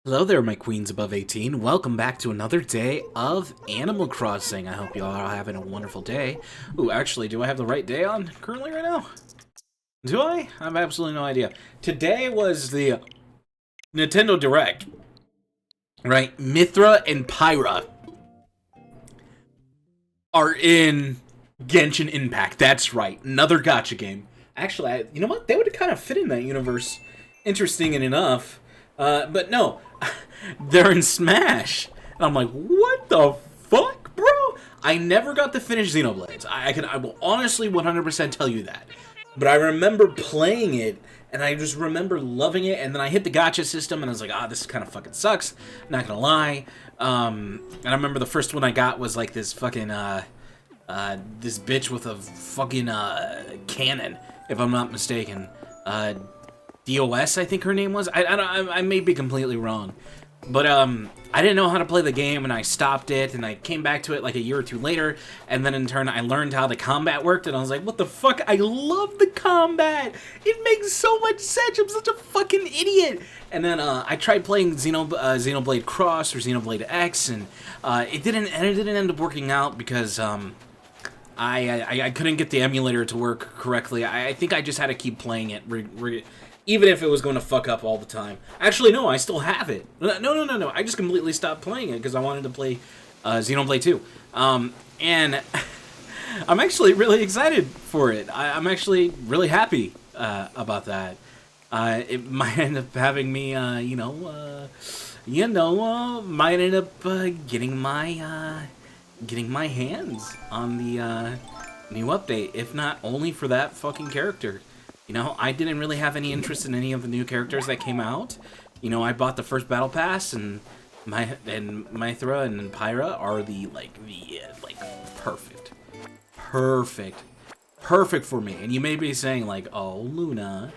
Hello there, my queens above 18. Welcome back to another day of Animal Crossing. I hope you all are having a wonderful day. Ooh, actually, do I have the right day on currently right now? Do I? I have absolutely no idea. Today was the Nintendo Direct, right? Mithra and Pyra are in Genshin Impact. That's right. Another gacha game. Actually, you know what? They would kind of fit in that universe. Interesting enough. But no, they're in Smash. And I'm like, what the fuck, bro? I never got to finish Xenoblades. I will honestly 100% tell you that. But I remember playing it, and I just remember loving it, and then I hit the gacha system, and I was like, this kind of fucking sucks. Not gonna lie. And I remember the first one I got was like this fucking, this bitch with a fucking, cannon, if I'm not mistaken. DOS, I think her name was. I may be completely wrong. But, I didn't know how to play the game, and I stopped it, and I came back to it like a year or two later, and then in turn, I learned how the combat worked, and I was like, what the fuck? I love the combat! It makes so much sense! I'm such a fucking idiot! And then, I tried playing Xenoblade Cross or Xenoblade X, and, it didn't end up working out because, I couldn't get the emulator to work correctly. I think I just had to keep playing it, even if it was going to fuck up all the time. Actually, no, I still have it. No. I just completely stopped playing it because I wanted to play Xenoblade 2. And I'm actually really excited for it. I'm actually really happy about that. It might end up having me, might end up getting my hands on the new update, if not only for that fucking character. You know, I didn't really have any interest in any of the new characters that came out. You know, I bought the first battle pass, and Mithra and Pyra are the perfect for me. And you may be saying like, oh, Luna,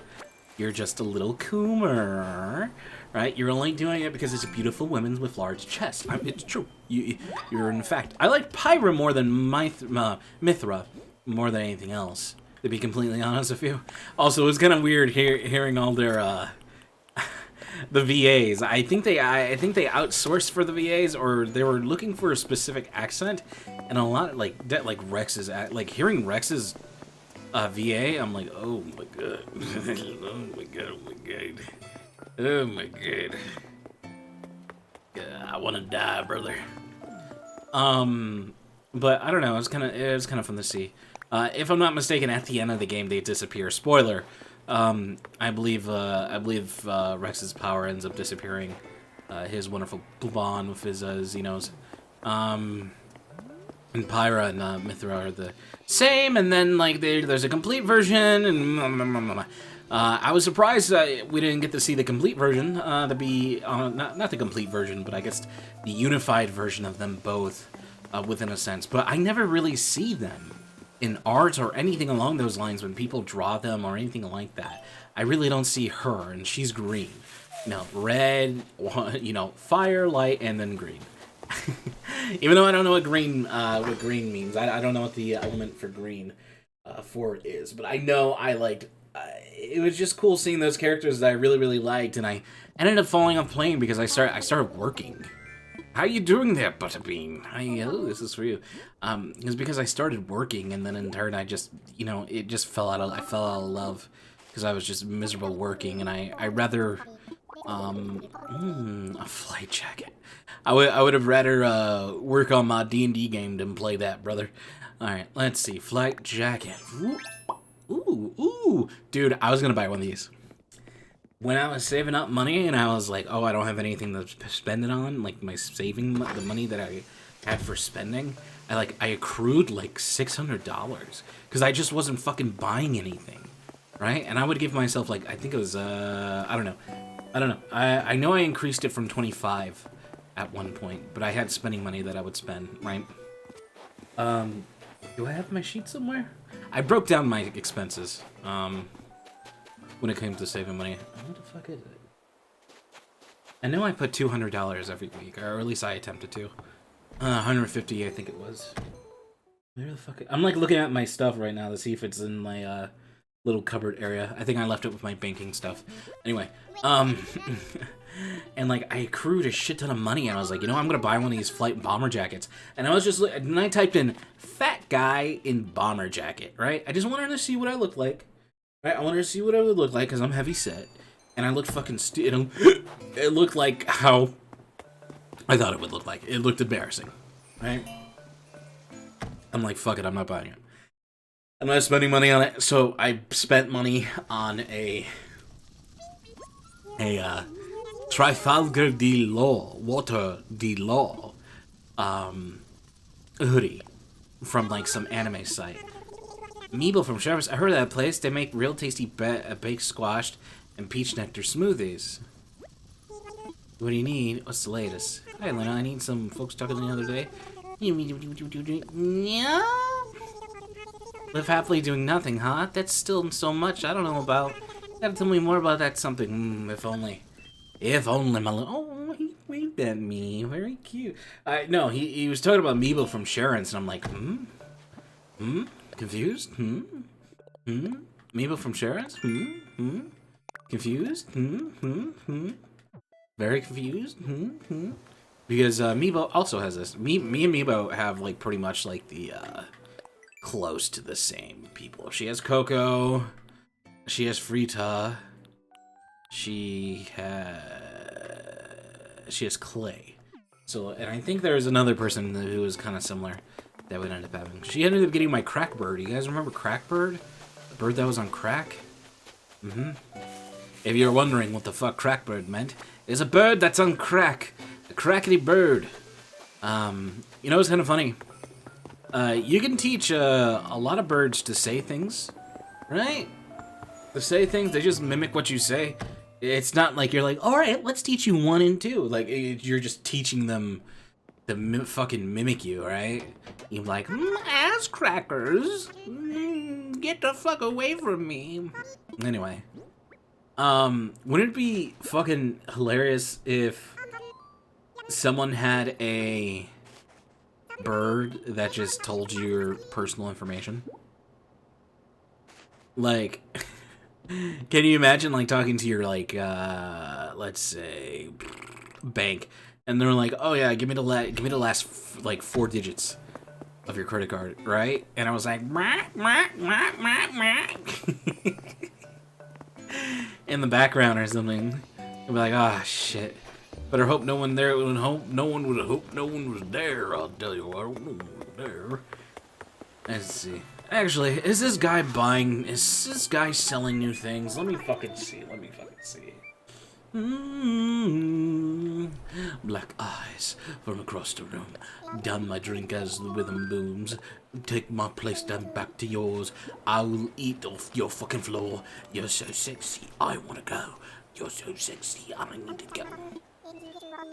you're just a little coomer, right? You're only doing it because it's beautiful women with large chests. It's true. You're in fact. I like Pyra more than Mithra more than anything else, to be completely honest with you. Also, it was kind of weird hearing all their the VAs. I think they outsourced for the VAs, or they were looking for a specific accent, and a lot like Rex's hearing Rex's VA. I'm like, oh my god, oh my god. Yeah, I want to die, brother. But I don't know. It was kind of fun to see. If I'm not mistaken, at the end of the game they disappear. Spoiler. I believe Rex's power ends up disappearing. His wonderful bond with his Xenos. And Pyra and Mithra are the same, and then like there's a complete version, and I was surprised that we didn't get to see the complete version. To be not the complete version, but I guess the unified version of them both, within a sense. But I never really see them in art or anything along those lines when people draw them or anything like that. I really don't see her, and she's green. You know, red, fire, light, and then green. Even though I don't know what green means. I don't know what the element for green for it is, but I know I liked. It was just cool seeing those characters that I really, really liked, and I ended up falling off playing because I started working. How you doing there, Butterbean? This is for you. It was because I started working, and then in turn I just, it just fell out of, I fell out of love because I was just miserable working, and I rather, a flight jacket. I would have rather work on my D&D game than play that, brother. All right, let's see, flight jacket. Ooh, dude, I was gonna buy one of these. When I was saving up money and I was like, oh, I don't have anything to spend it on, like my saving, the money that I had for spending, I accrued like $600 because I just wasn't fucking buying anything, right? And I would give myself like, I think it was, I don't know. I know I increased it from 25 at one point, but I had spending money that I would spend, right? Do I have my sheet somewhere? I broke down my expenses, when it came to saving money. What the fuck is it? I know I put $200 every week, or at least I attempted to. 150, I think it was. Where the fuck? I'm like looking at my stuff right now to see if it's in my little cupboard area. I think I left it with my banking stuff. Anyway, And, like, I accrued a shit ton of money, and I was like, you know, I'm gonna buy one of these flight bomber jackets. And I was just, and I typed in fat guy in bomber jacket, right? I just wanted to see what I looked like, right? I wanted to see what I would look like, because I'm heavy set. And I looked fucking stupid. It looked like how I thought it would look like. It looked embarrassing, right? I'm like, fuck it, I'm not buying it. I'm not spending money on it, so I spent money on a Trafalgar de Law, Water de Law, hoodie from, like, some anime site. Meeble from Sheriff's, I heard of that place. They make real tasty baked squashed and peach nectar smoothies. What do you need? What's the latest? Hi, Lena. I need some folks talking the other day. Yeah. Live happily doing nothing, huh? That's still so much I don't know about. You gotta tell me more about that something. If only. If only, my little... Oh, he waved at me. Very cute. No, he was talking about Meeble from Sharon's, and I'm like, Confused? Meeble from Sharon's? Confused? Very confused? Because Meebo also has this. Me and Meebo have, like, pretty much, like, the close to the same people. She has Coco. She has Frita. She has Clay. So, and I think there's another person who was kind of similar that would end up having. She ended up getting my crack bird. You guys remember crack bird? The bird that was on crack? If you're wondering what the fuck crack bird meant, it's a bird that's on crack. A crackety bird. You know, it's kind of funny. You can teach a lot of birds to say things, right? To say things, they just mimic what you say. It's not like you're like, all right, let's teach you 1 and 2. Like, you're just teaching them to fucking mimic you, right? You're like, ass crackers, get the fuck away from me. Anyway, wouldn't it be fucking hilarious if someone had a bird that just told you your personal information? Like, can you imagine, like, talking to your, like, let's say, bank, and they're like, oh yeah, give me the last, like, 4 digits of your credit card, right? And I was like, in the background or something. I'd be like, ah, shit. Better hope no one there would hope no one was there. I'll tell you what, no one was there. Let's see. Actually, is this guy selling new things? Let me fucking see. Black eyes from across the room. Down my drink as the rhythm booms. Take my place down back to yours. I'll eat off your fucking floor. You're so sexy, I wanna go. You're so sexy, I need to go.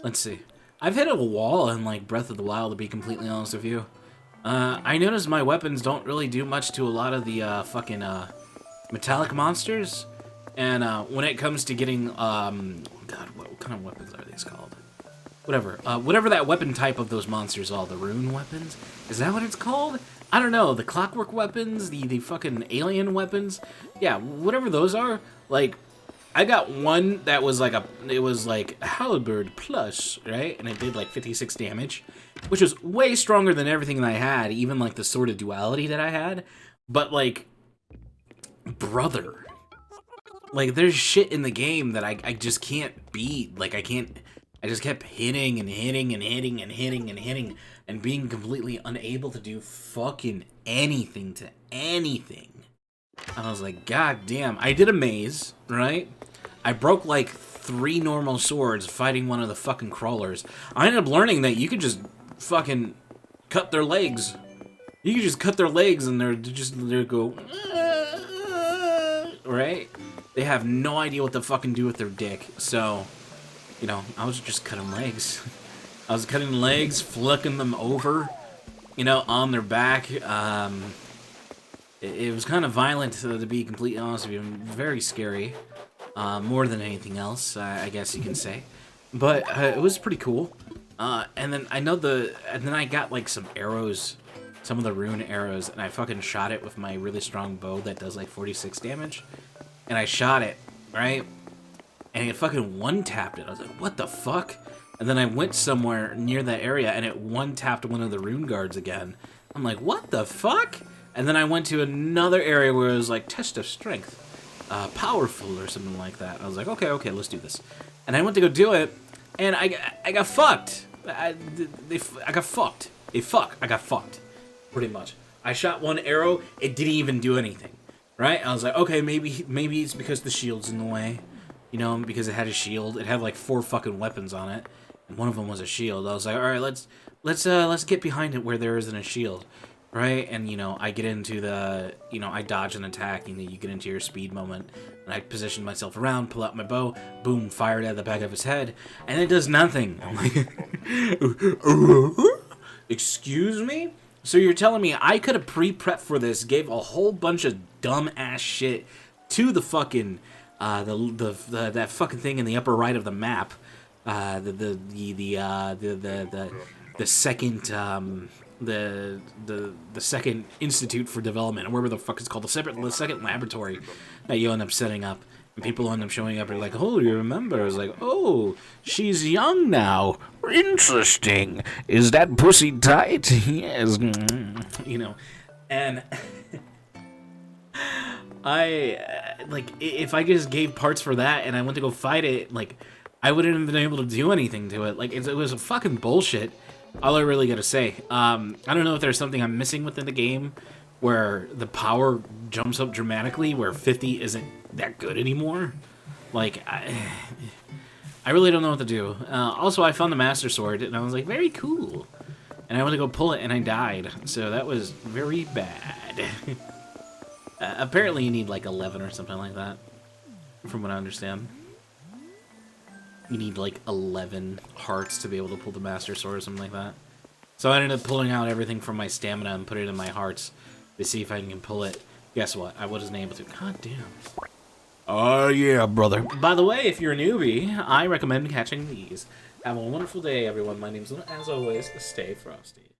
Let's see. I've hit a wall in, like, Breath of the Wild, to be completely honest with you. I noticed my weapons don't really do much to a lot of the, fucking, metallic monsters. And, when it comes to getting, God, what kind of weapons are these called? Whatever that weapon type of those monsters are, the rune weapons? Is that what it's called? I don't know, the clockwork weapons, the fucking alien weapons? Yeah, whatever those are, like, I got one that was like it was like Halberd Plus, right? And it did like 56 damage, which was way stronger than everything that I had, even like the Sword of Duality that I had. But like, brother, like there's shit in the game that I just can't beat. Like I just kept hitting and hitting and hitting and hitting and hitting and being completely unable to do fucking anything to anything. I was like, God damn. I did a maze, right? I broke like 3 normal swords fighting one of the fucking crawlers. I ended up learning that you could just fucking cut their legs. You could just cut their legs and they go, right? They have no idea what to fucking do with their dick. So, you know, I was just cutting legs. I was cutting legs, flicking them over, you know, on their back. It was kind of violent, to be completely honest with you. Very scary. More than anything else, I guess you can say. But it was pretty cool. And then I got like some arrows, some of the rune arrows, and I fucking shot it with my really strong bow that does like 46 damage. And I shot it, right? and it fucking one-tapped it. I was like, what the fuck? And then I went somewhere near that area, and it one-tapped one of the rune guards again. I'm like, what the fuck? And then I went to another area where it was like, test of strength. Powerful or something like that. I was like, okay, let's do this. And I went to go do it, and I got fucked. I got fucked. I got fucked. Pretty much. I shot one arrow, it didn't even do anything. Right? I was like, okay, maybe it's because the shield's in the way. You know, because it had a shield. It had like 4 fucking weapons on it. And one of them was a shield. I was like, alright, let's get behind it where there isn't a shield. Right? And, you know, I get into the, you know, I dodge an attack, you know, you get into your speed moment, and I position myself around, pull out my bow, boom, fire it at the back of his head, and it does nothing. I'm like, excuse me? So you're telling me I could have pre-prepped for this, gave a whole bunch of dumb-ass shit to the fucking, that fucking thing in the upper right of the map, the second, the second Institute for Development, or whatever the fuck it's called, the second laboratory that you end up setting up, and people end up showing up and like, oh, you remember? It's like, oh, she's young now. Interesting. Is that pussy tight? Yes. You know, and like, if I just gave parts for that and I went to go fight it, like, I wouldn't have been able to do anything to it. Like, it was a fucking bullshit. All I really gotta say. I don't know if there's something I'm missing within the game where the power jumps up dramatically, where 50 isn't that good anymore. Like, I really don't know what to do. Also, I found the Master Sword, and I was like, very cool. And I went to go pull it, and I died. So that was very bad. Apparently you need like 11 or something like that, from what I understand. You need like 11 hearts to be able to pull the Master Sword or something like that. So I ended up pulling out everything from my stamina and put it in my hearts to see if I can pull it. Guess what? I wasn't able to. God damn. Oh yeah, brother. By the way, if you're a newbie, I recommend catching these. Have a wonderful day, everyone. My name's Luna. As always, stay frosty.